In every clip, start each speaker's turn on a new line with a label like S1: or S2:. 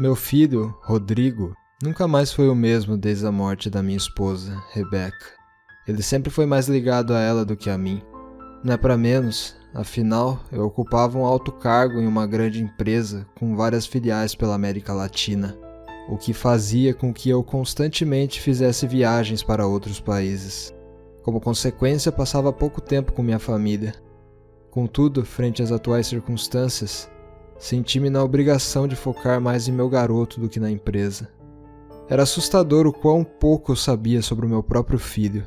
S1: Meu filho, Rodrigo, nunca mais foi o mesmo desde a morte da minha esposa, Rebeca. Ele sempre foi mais ligado a ela do que a mim. Não é para menos, afinal, eu ocupava um alto cargo em uma grande empresa com várias filiais pela América Latina, o que fazia com que eu constantemente fizesse viagens para outros países. Como consequência, passava pouco tempo com minha família. Contudo, frente às atuais circunstâncias, senti-me na obrigação de focar mais em meu garoto do que na empresa. Era assustador o quão pouco eu sabia sobre o meu próprio filho.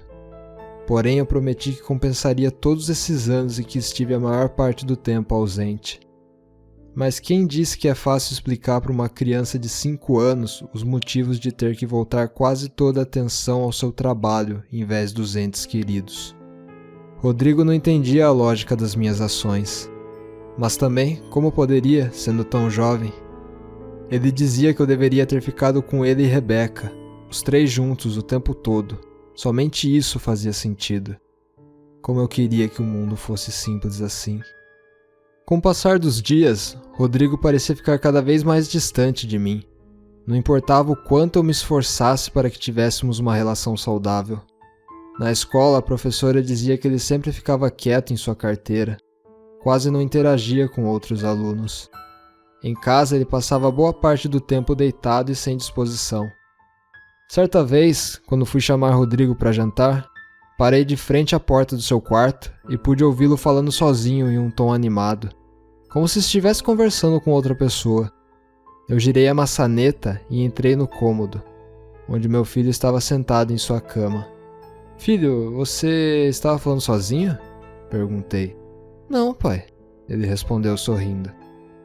S1: Porém, eu prometi que compensaria todos esses anos em que estive a maior parte do tempo ausente. Mas quem disse que é fácil explicar para uma criança de 5 anos os motivos de ter que voltar quase toda a atenção ao seu trabalho em vez dos entes queridos? Rodrigo não entendia a lógica das minhas ações. Mas também, como poderia, sendo tão jovem? Ele dizia que eu deveria ter ficado com ele e Rebeca, os 3 juntos o tempo todo. Somente isso fazia sentido. Como eu queria que o mundo fosse simples assim. Com o passar dos dias, Rodrigo parecia ficar cada vez mais distante de mim. Não importava o quanto eu me esforçasse para que tivéssemos uma relação saudável. Na escola, a professora dizia que ele sempre ficava quieto em sua carteira. Quase não interagia com outros alunos. Em casa, ele passava boa parte do tempo deitado e sem disposição. Certa vez, quando fui chamar Rodrigo para jantar, parei de frente à porta do seu quarto e pude ouvi-lo falando sozinho em um tom animado, como se estivesse conversando com outra pessoa. Eu girei a maçaneta e entrei no cômodo, onde meu filho estava sentado em sua cama. "Filho, você estava falando sozinho?" perguntei. "Não, pai", ele respondeu sorrindo.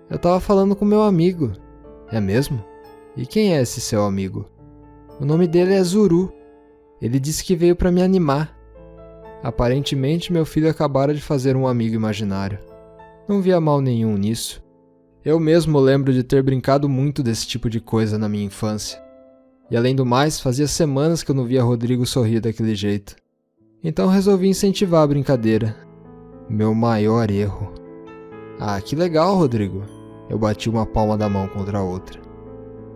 S1: "Eu estava falando com meu amigo." "É mesmo? E quem é esse seu amigo?" "O nome dele é Zuru. Ele disse que veio para me animar." Aparentemente, meu filho acabara de fazer um amigo imaginário. Não via mal nenhum nisso. Eu mesmo lembro de ter brincado muito desse tipo de coisa na minha infância. E além do mais, fazia semanas que eu não via Rodrigo sorrir daquele jeito. Então resolvi incentivar a brincadeira. Meu maior erro. "Ah, que legal, Rodrigo." Eu bati uma palma da mão contra a outra.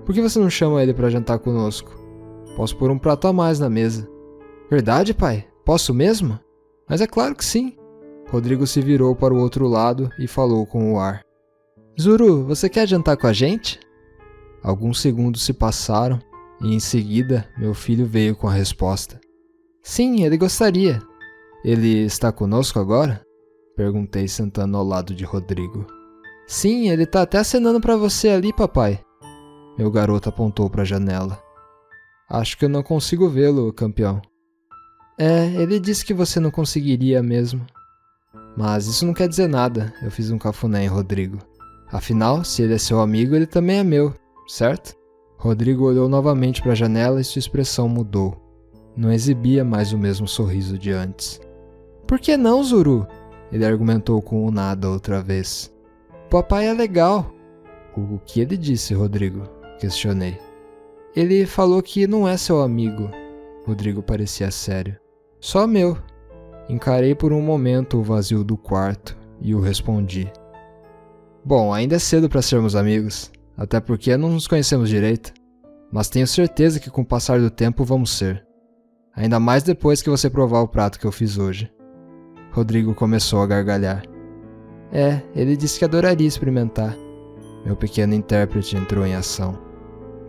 S1: "Por que você não chama ele para jantar conosco? Posso pôr um prato a mais na mesa." "Verdade, pai? Posso mesmo?" "Mas é claro que sim." Rodrigo se virou para o outro lado e falou com o ar. "Zuru, você quer jantar com a gente?" Alguns segundos se passaram e em seguida meu filho veio com a resposta. "Sim, ele gostaria." "Ele está conosco agora?" perguntei sentando ao lado de Rodrigo. "Sim, ele está até acenando para você ali, papai." Meu garoto apontou para a janela. "Acho que eu não consigo vê-lo, campeão." Ele disse que você não conseguiria mesmo." "Mas isso não quer dizer nada." Eu fiz um cafuné em Rodrigo. "Afinal, se ele é seu amigo, ele também é meu, certo?" Rodrigo olhou novamente para a janela e sua expressão mudou. Não exibia mais o mesmo sorriso de antes. "Por que não, Zuru?" Ele argumentou com o nada outra vez. "Papai é legal." "O que ele disse, Rodrigo?" questionei. "Ele falou que não é seu amigo." Rodrigo parecia sério. "Só meu." Encarei por um momento o vazio do quarto e o respondi. "Bom, ainda é cedo para sermos amigos, até porque não nos conhecemos direito. Mas tenho certeza que com o passar do tempo vamos ser. Ainda mais depois que você provar o prato que eu fiz hoje." Rodrigo começou a gargalhar. Ele disse que adoraria experimentar." Meu pequeno intérprete entrou em ação.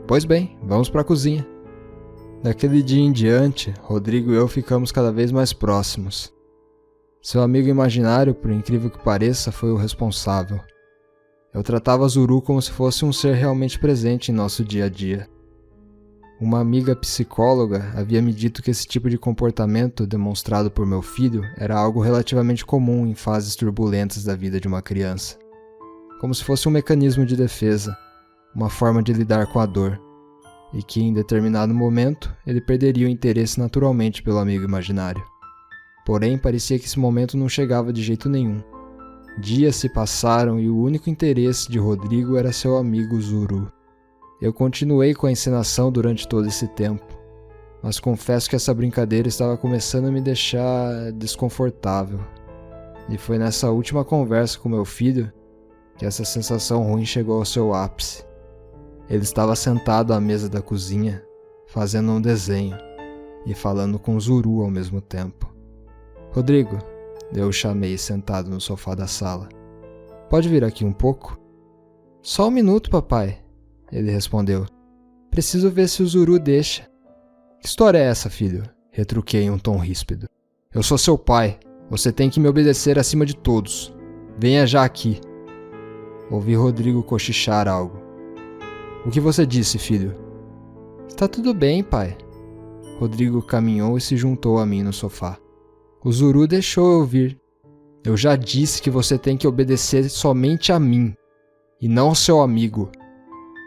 S1: "Pois bem, vamos para a cozinha." Daquele dia em diante, Rodrigo e eu ficamos cada vez mais próximos. Seu amigo imaginário, por incrível que pareça, foi o responsável. Eu tratava Zuru como se fosse um ser realmente presente em nosso dia a dia. Uma amiga psicóloga havia me dito que esse tipo de comportamento demonstrado por meu filho era algo relativamente comum em fases turbulentas da vida de uma criança. Como se fosse um mecanismo de defesa, uma forma de lidar com a dor, e que em determinado momento ele perderia o interesse naturalmente pelo amigo imaginário. Porém, parecia que esse momento não chegava de jeito nenhum. Dias se passaram e o único interesse de Rodrigo era seu amigo Zuru. Eu continuei com a encenação durante todo esse tempo, mas confesso que essa brincadeira estava começando a me deixar desconfortável. E foi nessa última conversa com meu filho que essa sensação ruim chegou ao seu ápice. Ele estava sentado à mesa da cozinha, fazendo um desenho e falando com Zuru ao mesmo tempo. Rodrigo, eu o chamei sentado no sofá da sala. Pode vir aqui um pouco? Só um minuto, papai, ele respondeu. Preciso ver se o Zuru deixa. Que história é essa, filho? Retruquei em um tom ríspido. Eu sou seu pai. Você tem que me obedecer acima de todos. Venha já aqui. Ouvi Rodrigo cochichar algo. O que você disse, filho? Está tudo bem, pai. Rodrigo caminhou e se juntou a mim no sofá. O Zuru deixou eu vir. Eu já disse que você tem que obedecer somente a mim, e não ao seu amigo.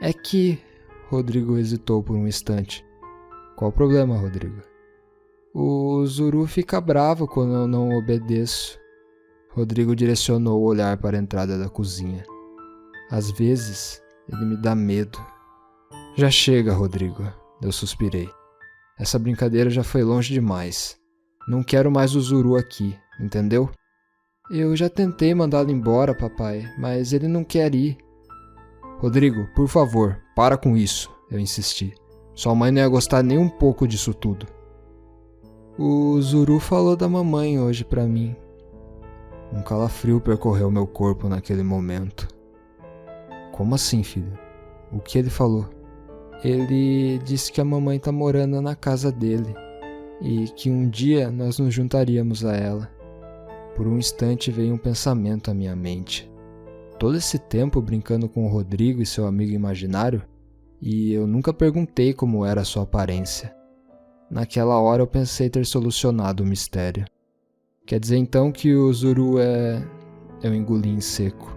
S1: É que... Rodrigo hesitou por um instante. Qual o problema, Rodrigo? O Zuru fica bravo quando eu não obedeço. Rodrigo direcionou o olhar para a entrada da cozinha. Às vezes, ele me dá medo. Já chega, Rodrigo, eu suspirei. Essa brincadeira já foi longe demais. Não quero mais o Zuru aqui, entendeu? Eu já tentei mandá-lo embora, papai, mas ele não quer ir. Rodrigo, por favor, para com isso, eu insisti. Sua mãe não ia gostar nem um pouco disso tudo. O Zuru falou da mamãe hoje pra mim. Um calafrio percorreu meu corpo naquele momento. Como assim, filho? O que ele falou? Ele disse que a mamãe tá morando na casa dele e que um dia nós nos juntaríamos a ela. Por um instante veio um pensamento à minha mente. Todo esse tempo brincando com o Rodrigo e seu amigo imaginário, e eu nunca perguntei como era a sua aparência. Naquela hora eu pensei ter solucionado o mistério. Quer dizer então que o Zuru é... Eu engoli em seco.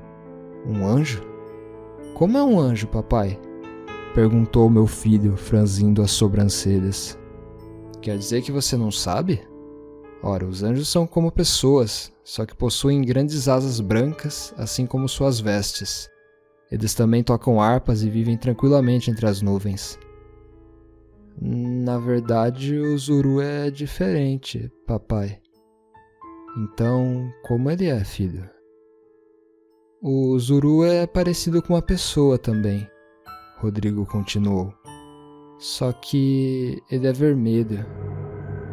S1: Um anjo? Como é um anjo, papai? Perguntou meu filho, franzindo as sobrancelhas. Quer dizer que você não sabe? Ora, os anjos são como pessoas, só que possuem grandes asas brancas, assim como suas vestes. Eles também tocam harpas e vivem tranquilamente entre as nuvens. Na verdade, o Zuru é diferente, papai. Então, como ele é, filho? O Zuru é parecido com uma pessoa também, Rodrigo continuou. Só que ele é vermelho.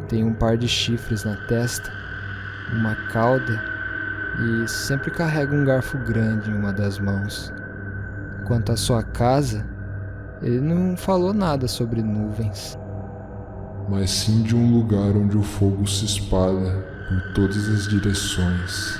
S1: Tem um par de chifres na testa, uma cauda e sempre carrega um garfo grande em uma das mãos. Quanto à sua casa, ele não falou nada sobre nuvens.
S2: Mas sim de um lugar onde o fogo se espalha em todas as direções.